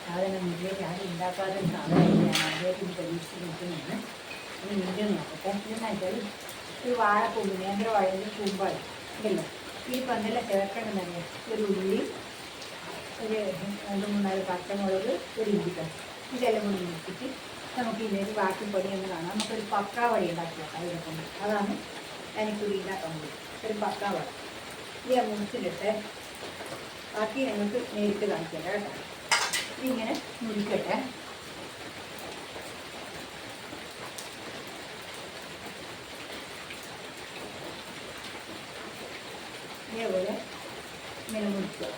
സാധനം മുന്നിലേക്ക് ആരും ഉണ്ടാക്കാത്ത സാധനമായിട്ട് ഞാൻ ആദ്യമായിട്ട് പരീക്ഷിച്ച് നോക്കുന്നതാണ്. ഇനി വീണ്ടും നോക്കട്ടെ. ഇതെന്ന് വെച്ചാൽ ഒരു വാഴക്കൂമ്പ്, നേന്ത്രവാഴയുടെ കൂമ്പാണ് ഉണ്ടല്ലോ. ഈ പന്തല ചേർക്കണമെന്നറിയാം. ഒരു ഉള്ളി, ഒരു 2-3-4 പച്ചമുളക്, ഒരു ഇഞ്ചിക്കറി, ഇതെല്ലാം കൂടി മുറിച്ചിട്ട് നമുക്ക് ഇതിലേക്ക് ബാക്കി പൊടിയൊന്ന് കാണാം. നമുക്കൊരു പക്കാവട ഉണ്ടാക്കി വെക്കാം ഇതിനെ കൊണ്ട്. അതാണ് എനിക്കൊരു ഉണ്ടാക്കാൻ വേണ്ടി ഒരു പക്കാവട. ഇത് ഞാൻ മുറിച്ചിട്ട് ബാക്കി ഞങ്ങൾക്ക് നേരിട്ട് കാണിക്കാം കേട്ടോ. ഇതിങ്ങനെ മുറിക്കട്ടെ. ഇതേപോലെ ഇങ്ങനെ മുറിക്കുക.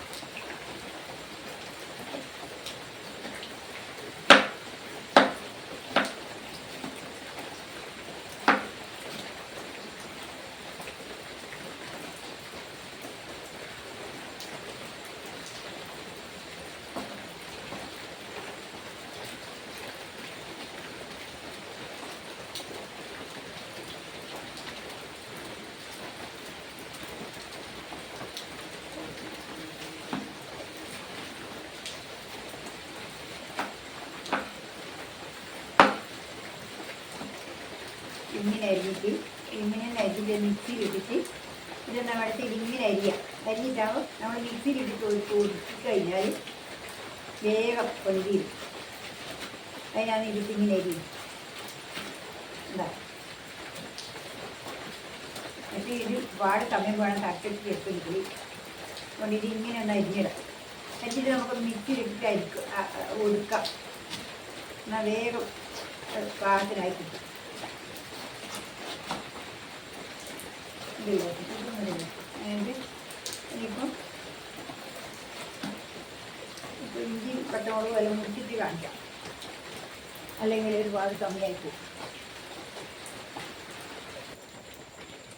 ഇങ്ങനെ അരിഞ്ഞിട്ട് ഇങ്ങനെ അരിഞ്ഞിട്ട് മിക്സിയിലിട്ടിട്ട് ഇതെന്താ അടുത്ത് ഇതിങ്ങനെ അരിഞ്ഞിട്ടാകുമ്പോൾ നമ്മൾ മിക്സിയിലിട്ടിട്ട് ഒതുക്കി കഴിഞ്ഞാൽ വേഗം പൊന്തിരും. അതിനാണ് ഇതിട്ട് ഇങ്ങനെ അരിയും. എന്താ എന്നിട്ട് ഇത് ഒരുപാട് സമയം വേണം തട്ടിട്ട് എടുത്തെങ്കിൽ. അതുകൊണ്ട് ഇത് ഇങ്ങനെ ഒന്ന് അരിഞ്ഞിടാം. അരിഞ്ഞിട്ട് നമുക്ക് മിക്സിയിലിട്ടിട്ട് ഒതുക്കാം. എന്നാൽ വേഗം പാകത്തിനായി കിട്ടും. അതായത് ഇനിയിപ്പം ഇഞ്ചി പച്ചമുളകും എല്ലാം മുറിച്ചിട്ട് കാണിക്കാം, അല്ലെങ്കിൽ ഒരുപാട് സമയമായിപ്പോവും.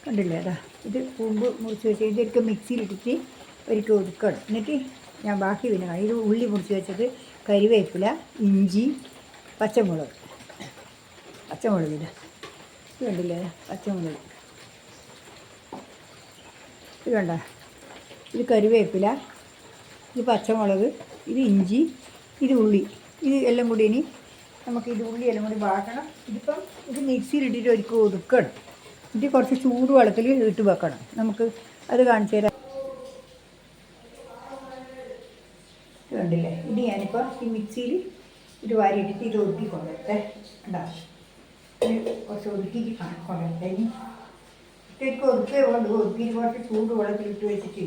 കണ്ടില്ലേ? അതാ ഇത് കൂമ്പ് മുറിച്ച് വെച്ച് ഇതൊക്കെ മിക്സിയിലിട്ടിട്ട് ഒരിക്കൽ ഒതുക്കണം. എന്നിട്ട് ഞാൻ ബാക്കി പിന്നെ ഇത് ഉള്ളി മുറിച്ച് വെച്ചത്, കരിവേപ്പില, ഇഞ്ചി, പച്ചമുളക് ഇത് കണ്ടില്ലേ? പച്ചമുളക് ഇത് കണ്ട, ഇത് കരിവേപ്പില, ഇത് പച്ചമുളക്, ഇത് ഇഞ്ചി, ഇത് ഉള്ളി, ഇത് എല്ലാം കൂടി ഇനി നമുക്ക് ഇത് ഉള്ളി എല്ലാം കൂടി വാട്ടണം. ഇതിപ്പം ഇത് മിക്സിയിലിട്ടിട്ട് ഒരിക്കൽ ഒതുക്കണം. ഇത് കുറച്ച് ചൂട് വെള്ളത്തിൽ ഇട്ട് വെക്കണം. നമുക്ക് അത് കാണിച്ചു തരാം. കണ്ടില്ലേ? ഇനി ഞാനിപ്പോൾ ഈ മിക്സിയിൽ ഇത് വാരിയിട്ടിട്ട് ഇത് ഒതുക്കി കൊണ്ടുവരട്ടെ. ഉണ്ടാവും കുറച്ച് ഒതുക്കിയിട്ട് കൊണ്ടുവരട്ടെ. ഇനി ഇട്ടേക്ക് ഒതുക്കിയിട്ട് കുറച്ച് ചൂട് വെള്ളത്തിലിട്ട് വെച്ചിട്ട്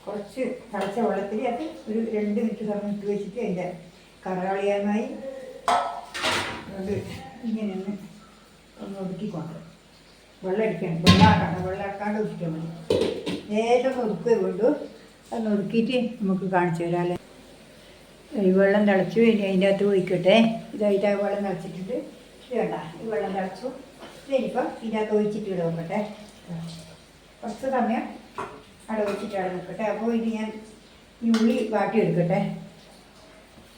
കുറച്ച് തിളച്ച വെള്ളത്തിൽ അത് ഒരു 2 മിനിറ്റ് സമയം ഇട്ട് വെച്ചിട്ട് അതിൻ്റെ കറകളിയാനായി അത് ഇങ്ങനെ ഒന്ന് ഒതുക്കിക്കൊണ്ട് വെള്ളം അടിക്കണം. വെള്ളമാക്കാണ്ട് ഒതുക്കിയാൽ മതി. ഏതൊക്കെ ഒതുക്കുക വേണ്ടു അതൊന്ന് ഒതുക്കിയിട്ട് നമുക്ക് കാണിച്ചു തരാം അല്ലേ. ഈ വെള്ളം തിളച്ചു. ഇനി അതിൻ്റെ അകത്ത് ഒഴിക്കട്ടെ. ഇതായിട്ട് വെള്ളം തിളച്ചിട്ടുണ്ട്. ഇത് വേണ്ട, ഈ വെള്ളം തിളച്ചു. ഇനിയിപ്പം ഇതിനകത്ത് ഒഴിച്ചിട്ട് ഇവിടെ നോക്കട്ടെ. കുറച്ച് സമയം അവിടെ ഒഴിച്ചിട്ട് അവിടെ നിൽക്കട്ടെ. അപ്പോൾ ഇത് ഞാൻ ഈ ഉള്ളി വാട്ടിയെടുക്കട്ടെ.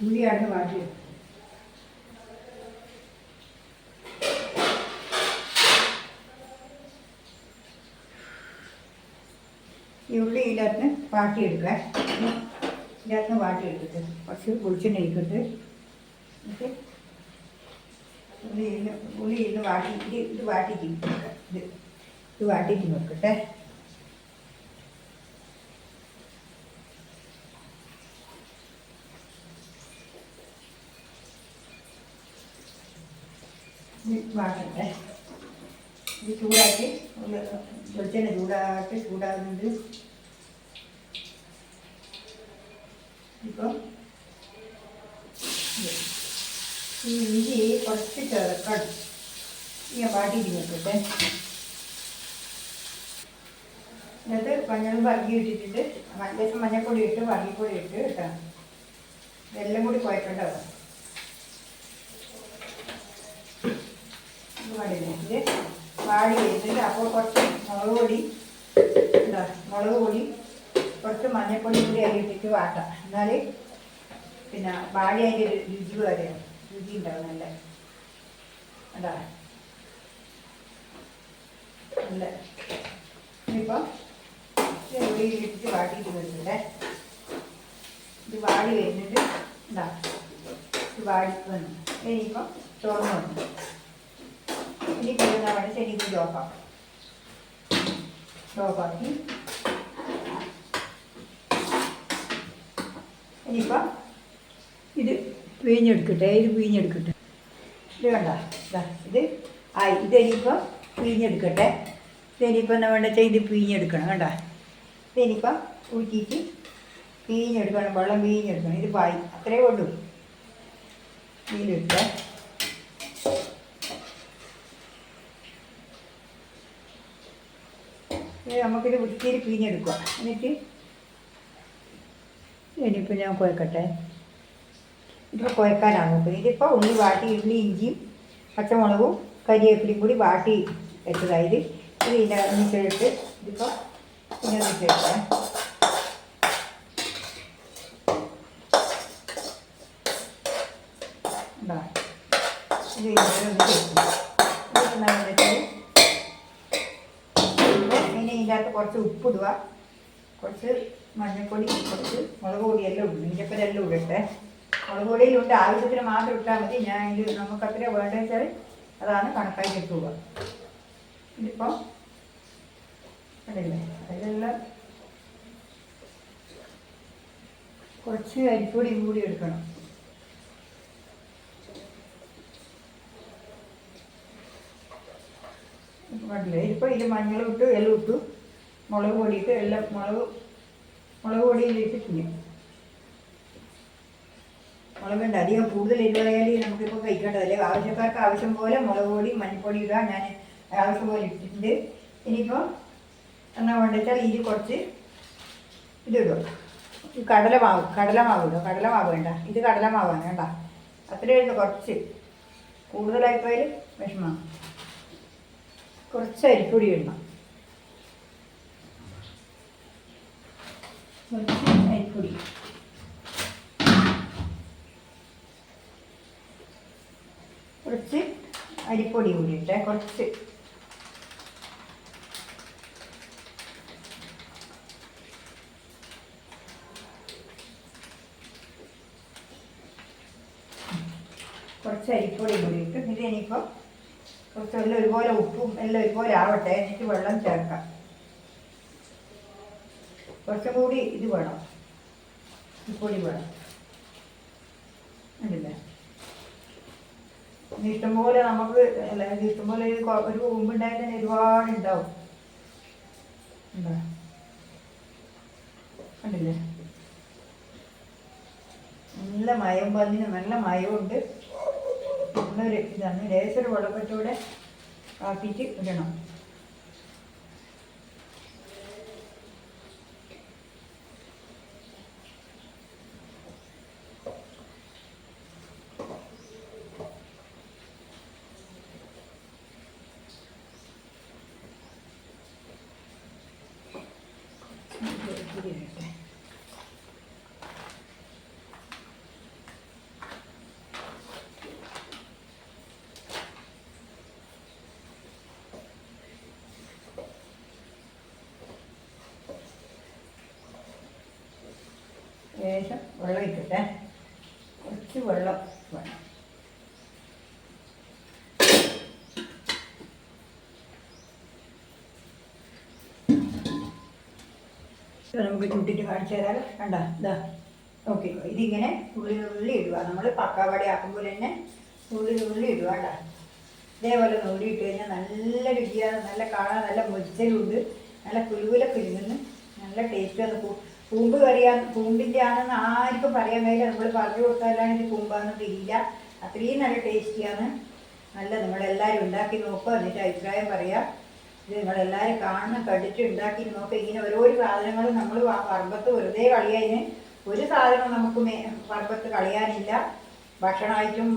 ഉള്ളി അവിടെ വാട്ടിയെടുക്കും. ഈ ഉള്ളി ഇതിനകത്ത് വാട്ടിയെടുക്കുക. ഇതിനകത്ത് വാട്ടിയെടുക്കട്ടെ. കുറച്ച് വെളിച്ചെണ്ണ ഒഴിക്കട്ടെ. എന്നിട്ട് ഉള്ളി ഇരുന്ന് വാട്ടിയിട്ട് ഇത് വാട്ടിയിട്ട് ഇത് വാട്ടിയിട്ട് നോക്കട്ടെ. ഇത് വാട്ടട്ടെ. ഇത് ചൂടാക്കി വെളിച്ചെണ്ണ ചൂടാകുന്നുണ്ട്. ഇപ്പം ഈ ഇഞ്ചി കുറച്ച് ചേർക്കണം. ഞാൻ വാട്ടിയിട്ട് നോക്കട്ടെ. എന്നിട്ട് മഞ്ഞളും പറക്കി ഇട്ടിട്ട് ലേശം മഞ്ഞൾപ്പൊടി ഇട്ട് പറക്കിപ്പൊടി ഇട്ട് കേട്ടോ. ഇതെല്ലാം കൂടി കുഴക്കേണ്ടതാണ്. ഇത് പാടില്ലേ? ഇത് വാടി വരുന്നുണ്ട്. അപ്പോൾ കുറച്ച് മുളക് പൊടി കുറച്ച് മഞ്ഞൾപ്പൊടി കൂടി അരിയിട്ടിട്ട് വാട്ടാം. എന്നാൽ പിന്നെ വാടി അതിൻ്റെ രുചി വരെയാണ്. രുചി ഉണ്ടാവും നല്ല. അതാ നല്ല. ഇനിയിപ്പം ഉള്ളിയിലിട്ടിട്ട് വാട്ടിയിട്ട് വരുന്നുണ്ട്. ഇത് വാടി വരുന്നുണ്ട്. എന്താ വാടി വന്നു. ഇനിയിപ്പം തുറന്നു വന്നു. ഇനി ചെയ്യുന്ന വേണ്ട ശരി കൂടി ഓഫാക്കി ഇനിയിപ്പം ഇത് പിഴിഞ്ഞെടുക്കട്ടെ. ഇത് കണ്ട ഇത് ആയി. ഇനിയിപ്പം പിഴിഞ്ഞെടുക്കട്ടെ. ഇനിയിപ്പം എന്താ വേണ്ട വെച്ചാൽ ഇത് പിഴിഞ്ഞെടുക്കണം. കണ്ട ഇതിനിപ്പം ഊറ്റിയിട്ട് പിഴിഞ്ഞെടുക്കണം. വെള്ളം പിഴിഞ്ഞെടുക്കണം. ഇത് പായി അത്രേ ഉള്ളൂ. മീനിട്ട് നമുക്കിത് വൃത്തിയിൽ പിഴിഞ്ഞെടുക്കുക. എന്നിട്ട് ഇനിയിപ്പോൾ ഞാൻ കുഴക്കട്ടെ. ഇതിപ്പോൾ കുഴക്കാനാണ്. അപ്പോൾ ഇതിപ്പോൾ ഉള്ളി വാട്ടി ഇഞ്ചിയും പച്ചമുളകും കരിവേപ്പിലയും കൂടി വാട്ടി വെച്ചതായത് ഇത് ഇതിൻ്റെ മിക്സിയിട്ട് ഇതിപ്പോൾ പിന്നെ മിക്സിയിട്ടേ ഇത് ഇനി ഇതിൻ്റെ അകത്ത് കുറച്ച് ഉപ്പിടുക, കുറച്ച് മഞ്ഞൾപ്പൊടി, കുറച്ച് മുളക് പൊടി എല്ലാം ഇടും. ഇഞ്ചപ്പരം എല്ലാം ഇടട്ടെ. മുളക് പൊടിയിലുണ്ട് ആവശ്യത്തിന് മാത്രം ഇട്ടാൽ മതി. ഞാൻ ഇത് നമുക്ക് അത്ര വേണ്ടത് വെച്ചാൽ അതാണ് കണക്കായി ഇട്ടുക. ഇതിപ്പം കണ്ടില്ലേ അതിലെല്ലാം കുറച്ച് അരിപ്പൊടിയും കൂടി എടുക്കണം. കണ്ടില്ലേ ഇതിപ്പോൾ ഇത് മഞ്ഞളും ഇട്ട് എല്ലാം ഇട്ടു, മുളക് പൊടിയിട്ട് എല്ലാം മുളക് പൊടിയിലിട്ടിട്ടുണ്ട്. മുളകുണ്ട് അധികം കൂടുതൽ എരിവായാലും നമുക്കിപ്പോൾ കഴിക്കേണ്ടതല്ലേ. ആവശ്യക്കാർക്ക് ആവശ്യം പോലെ മുളക് പൊടി മഞ്ഞൾപ്പൊടി ഇടാൻ ഞാൻ ആവശ്യം പോലെ ഇട്ടിട്ടുണ്ട്. ഇനിയിപ്പോൾ എന്നാ വേണ്ട വെച്ചാൽ ഇതിൽ കുറച്ച് ഇതിടുക. കടലമാവ് ഇടുക. കടലമാവ് വേണ്ട, ഇത് കടലമാവാണ് വേണ്ട. അത്രയും കുറച്ച് കൂടുതലായിപ്പോയാൽ വിഷമമാണ്. കുറച്ച് അരിപ്പൊടി ഇടണം. കുറച്ച് അരിപ്പൊടി കൂടി ഇട്ടേ. കുറച്ച് അരിപ്പൊടി കൂടി ഇട്ട് ഇത് ഇനിയിപ്പോൾ കുറച്ച് എല്ലാം ഒരുപോലെ ഉപ്പും എല്ലാം ഒരുപോലെ ആവട്ടെ. എന്നിട്ട് വെള്ളം ചേർക്കാം. കുറച്ചും കൂടി ഇത് വേണം, പൊടി വേണം. ഉണ്ടല്ലേ ഇഷ്ടംപോലെ നമുക്ക് അല്ല ഇഷ്ടംപോലെ ഒരു കൂമ്പുണ്ടായാൽ തന്നെ ഒരുപാട് ഉണ്ടാവും. കണ്ടില്ലേ നല്ല മയം പന്നിന് നല്ല മയമുണ്ട്. നല്ലൊരു ഇതാണ്. ലേശം വെള്ളപ്പറ്റൂടെ ആക്കിയിട്ട് ഇടണം. ലേശം വെള്ളം ഇട്ടിട്ടെ. കുറച്ച് വെള്ളം വേണം. നമുക്ക് ചുട്ടിട്ട് കാണിച്ചു തരാം. കണ്ട ഇതാ നോക്കിക്കോ. ഇതിങ്ങനെ തുള്ളി ഇടുക. നമ്മൾ പക്കാവട ആക്കുമ്പോൾ തന്നെ തുള്ളി ഇടുക. കണ്ട ഇതേപോലെ നൂലി ഇട്ട് കഴിഞ്ഞാൽ നല്ല രുചിയാണ്. നല്ല കാണാൻ നല്ല മൊരിച്ചലുണ്ട്. നല്ല കുലുകുലൊക്കെ ഇരുന്ന് നല്ല ടേസ്റ്റ് ആണ്. കൂമ്പ് കൂമ്പിൻ്റെ ആണെന്ന് ആർക്കും പറയാൻ കഴിയില്ല. നമ്മൾ പറഞ്ഞു കൊടുത്താലാണ് ഇത് കൂമ്പാന്ന് തിരിയില്ല. അത്രയും നല്ല ടേസ്റ്റിയാണ്. നല്ല നിങ്ങളെല്ലാവരും ഉണ്ടാക്കി നോക്കുക. എന്നിട്ട് അഭിപ്രായം പറയാം. ഇത് നിങ്ങളെല്ലാവരും കാണണം, കടിച്ച് ഉണ്ടാക്കി നോക്കുക. ഇങ്ങനെ ഓരോ സാധനങ്ങളും നമ്മൾ പറമ്പത്ത് വെറുതെ കളയാന് ഒരു സാധനം നമുക്ക് പറമ്പത്ത് കളയാനില്ല. ഭക്ഷണമായിട്ടും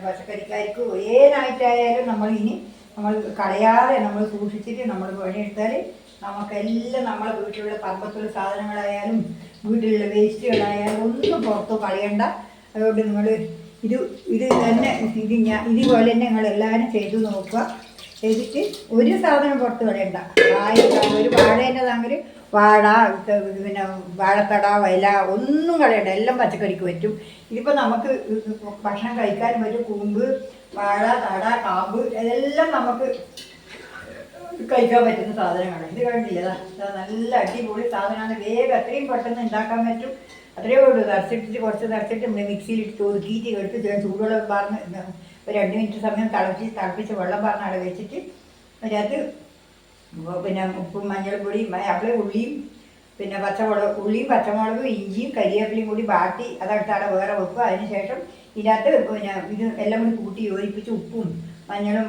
പച്ചക്കറിക്കാർക്കും ഏതായിട്ടായാലും നമ്മൾ കളയാതെ നമ്മൾ സൂക്ഷിച്ചിട്ട് നമ്മൾ പണിയെടുത്താൽ നമുക്കെല്ലാം നമ്മളെ വീട്ടിലുള്ള പറമ്പത്തുള്ള സാധനങ്ങളായാലും വീട്ടിലുള്ള വേസ്റ്റുകളായാലും ഒന്നും പുറത്തു കളയണ്ട. അതുകൊണ്ട് നിങ്ങൾ ഇത് തന്നെ ഇതുപോലെ തന്നെ നിങ്ങളെല്ലാവരും ചെയ്തു നോക്കുക. ചെയ്തിട്ട് ഒരു സാധനം പുറത്ത് കളയണ്ട. ഒരു വാഴേൻ്റെതാണെങ്കിൽ വാഴ, പിന്നെ വാഴത്തട, വയല ഒന്നും കളയണ്ട, എല്ലാം പച്ചക്കറിക്ക് പറ്റും. ഇതിപ്പോൾ നമുക്ക് ഭക്ഷണം കഴിക്കാനും പറ്റും. കൂമ്പ്, വാഴ, തട, കാമ്പ് ഇതെല്ലാം നമുക്ക് കഴിക്കാൻ പറ്റുന്ന സാധനങ്ങളാണ്. ഇത് കണ്ടില്ലേ, നല്ല അടിപൊളി സാധനമാണ്. വേഗം അത്രയും പെട്ടെന്ന് ഉണ്ടാക്കാൻ പറ്റും. അത്രയേ ഉള്ളൂ. തറച്ചിട്ടിട്ട് കുറച്ച് തറച്ചിട്ട് നമ്മൾ മിക്സിയിലിട്ട് ഒതുക്കിയിട്ട് എടുത്ത് ചൂടുവെള്ളം പറഞ്ഞ് ഒരു 2 മിനിറ്റ് സമയം തിളപ്പിച്ച് വെള്ളം പറഞ്ഞ് അവിടെ വെച്ചിട്ട് അതിനകത്ത് പിന്നെ ഉപ്പും മഞ്ഞൾപ്പൊടിയും അപ്പോൾ ഉള്ളിയും പിന്നെ ഉള്ളിയും പച്ചമുളകും ഇഞ്ചിയും കരിവേപ്പിലയും കൂടി ബാട്ടി അതടുത്ത് അവിടെ വേറെ വെക്കുക. അതിന് ശേഷം ഇതിനകത്ത് പിന്നെ ഇത് എല്ലാം കൂടി കൂട്ടി യോജിപ്പിച്ച് ഉപ്പും മഞ്ഞളും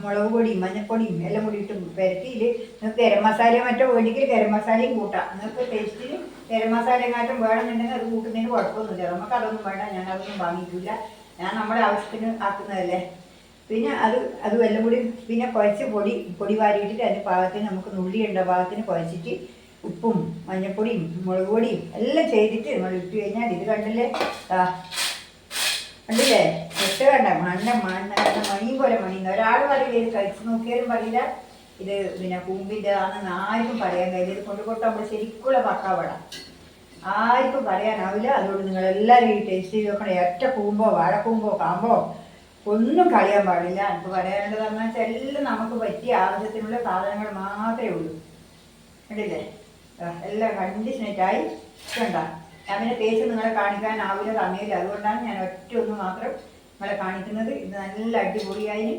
മുളക് പൊടിയും മഞ്ഞൾപ്പൊടിയും എല്ലാം കൂടി ഇട്ട് പുരട്ടിയിൽ നിങ്ങൾക്ക് ഗരം മസാലയോ മറ്റോ വേണമെങ്കിൽ ഗരം മസാലയും കൂട്ടാം. നിങ്ങൾക്ക് ടേസ്റ്റിന് ഗരം മസാലയെക്കാട്ടും വേണമെന്നുണ്ടെങ്കിൽ അത് കൂട്ടുന്നതിന് കുഴപ്പമൊന്നുമില്ല. നമുക്ക് അതൊന്നും വേണ്ട, ഞാനതൊന്നും വാങ്ങിക്കില്ല. ഞാൻ നമ്മുടെ ആവശ്യത്തിന് ആക്കുന്നതല്ലേ. പിന്നെ അതും എല്ലാം കൂടി പിന്നെ കുഴച്ച് പൊടി വാരിയിട്ടിട്ട് അതിന് പാകത്തിന് നമുക്ക് നുള്ളിയുണ്ട പാകത്തിന് കുഴച്ചിട്ട് ഉപ്പും മഞ്ഞൾപ്പൊടിയും മുളക് പൊടിയും എല്ലാം ചെയ്തിട്ട് നമ്മൾ ഇട്ട് കഴിഞ്ഞാൽ ഇത് കണ്ടില്ലേ, കണ്ടില്ലേ, എട്ട് കണ്ട മണിയും പോലെ മണിയുന്ന ഒരാൾ പറയില്ല. ഇത് കഴിച്ച് നോക്കിയാലും പറയില്ല ഇത് പിന്നെ കൂമ്പിൻ്റെതാണെന്ന് ആർക്കും പറയാൻ കഴിയില്ല. ഇത് കൊണ്ടുകൊട്ടാകുമ്പോൾ ശരിക്കുള്ള പക്കാവട ആർക്കും പറയാനാവില്ല. അതുകൊണ്ട് നിങ്ങളെല്ലാവരും ഈ ടേസ്റ്റ് ചെയ്ത് നോക്കണം. ഒറ്റ കൂമ്പോ വാഴക്കൂമ്പോ കാമ്പോ ഒന്നും കളയാൻ പാടില്ല. എനിക്ക് പറയാനുള്ളതെന്ന് വെച്ചാൽ എല്ലാം നമുക്ക് പറ്റിയ ആവശ്യത്തിനുള്ള സാധനങ്ങൾ മാത്രമേ ഉള്ളൂ. കണ്ടില്ലേ, എല്ലാം കണ്ടീഷനായിട്ടായി കണ്ട. ഞാൻ പിന്നെ തേച്ച് നിങ്ങളെ കാണിക്കാനാവില്ല, സമയമില്ല. അതുകൊണ്ടാണ് ഞാൻ ഒറ്റ ഒന്ന് മാത്രം നിങ്ങളെ കാണിക്കുന്നത്. ഇത് നല്ല അടിപൊളിയായി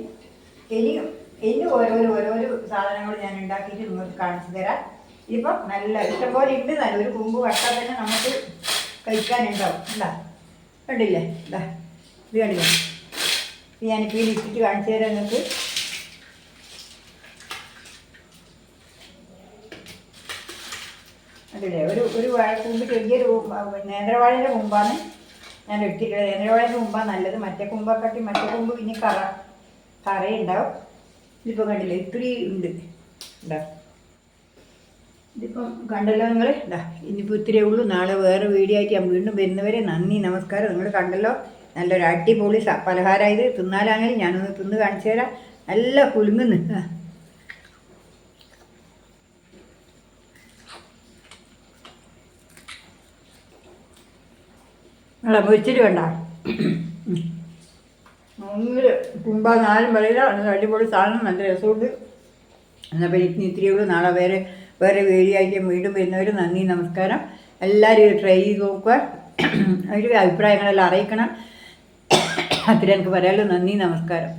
ഇനിയും ഓരോരോ സാധനങ്ങൾ ഞാൻ ഉണ്ടാക്കിയിട്ട് നിങ്ങൾക്ക് കാണിച്ചു തരാം. ഇപ്പം നല്ല ഇഷ്ടംപോലെ ഉണ്ട്. നല്ലൊരു കൂമ്പ് വട്ടാൽ തന്നെ നമുക്ക് കഴിക്കാനുണ്ടാവും. എന്താ കണ്ടില്ലേ, ഇതാ ഇത് കണ്ടില്ലേ. ഞാനിപ്പോൾ ഈ ഇട്ടിട്ട് കാണിച്ചു തരാം നിങ്ങൾക്ക്. അതില്ലേ ഒരു വാഴക്കൂമ്പ് ചെറിയൊരു നേന്ത്രവാഴയുടെ കൂമ്പാണ് ഞാൻ എടുത്തിട്ടുള്ളത്. നേന്ത്രവാഴയുടെ കൂമ്പാണ് നല്ലത്. മറ്റേ കൂമ്പൊക്കെ മറ്റേ കൂമ്പ് പിന്നെ കറയുണ്ടാവും. ഇതിപ്പോൾ കണ്ടില്ലേ ഇത്തിരി ഉണ്ട്. ഇതാ ഇതിപ്പം കണ്ടല്ലോ നിങ്ങൾ. ഇതാ ഇനിയിപ്പോൾ ഇത്തിരിയേ ഉള്ളൂ. നാളെ വേറെ വീഡിയോ ആയിട്ട് ഞാൻ വീണ്ടും വരുന്നവരെ നന്ദി, നമസ്കാരം. നിങ്ങൾ കണ്ടല്ലോ നല്ലൊരു അടിപൊളി പലഹാരം. ഇത് തിന്നാലാണെങ്കിൽ ഞാനൊന്ന് തിന്ന് കാണിച്ചു തരാം. നല്ല കുലുങ്ങുന്നു. നിങ്ങളെ പൊരിച്ചിട്ട് വേണ്ട ഒന്നിൽ കുമ്പാന്നാലും പറയില്ല. അടിപൊളി സാധനം, നല്ല രസമുണ്ട്. എന്നാൽ പിന്നെ ഇത്തിരിയേ ഉള്ളൂ. നാളെ വേറെ വീഡിയോ ആയിട്ട് വീണ്ടും വരുന്നവർ നന്ദി, നമസ്കാരം. എല്ലാവരും ട്രൈ ചെയ്ത് നോക്കുക. ഒരു അഭിപ്രായങ്ങളെല്ലാം അറിയിക്കണം. അത്രയും എനിക്ക് പറയാമല്ലോ. നന്ദി, നമസ്കാരം.